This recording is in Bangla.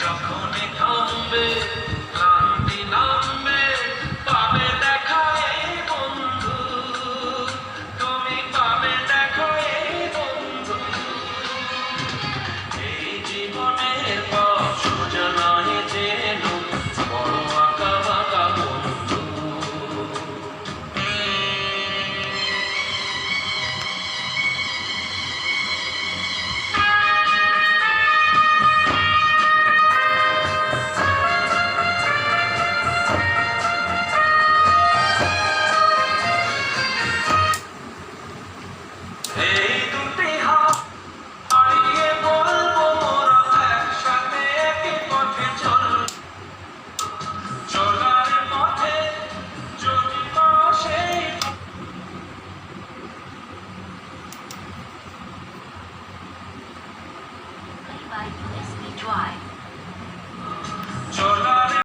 যখনই থামবে ক্লান্তি নামবে পাবে দেখা এই বন্ধু, তুমি পাবে দেখা এই বন্ধু। এই জীবনের পথ সোজা নয় যেন, বড় আঁকা বাঁকা বন্ধু। এই দুটি হাত হারিয়ে বলবো মোরা একসাথে একই পথে চলার পথে যদি সেই Play by USB Drive.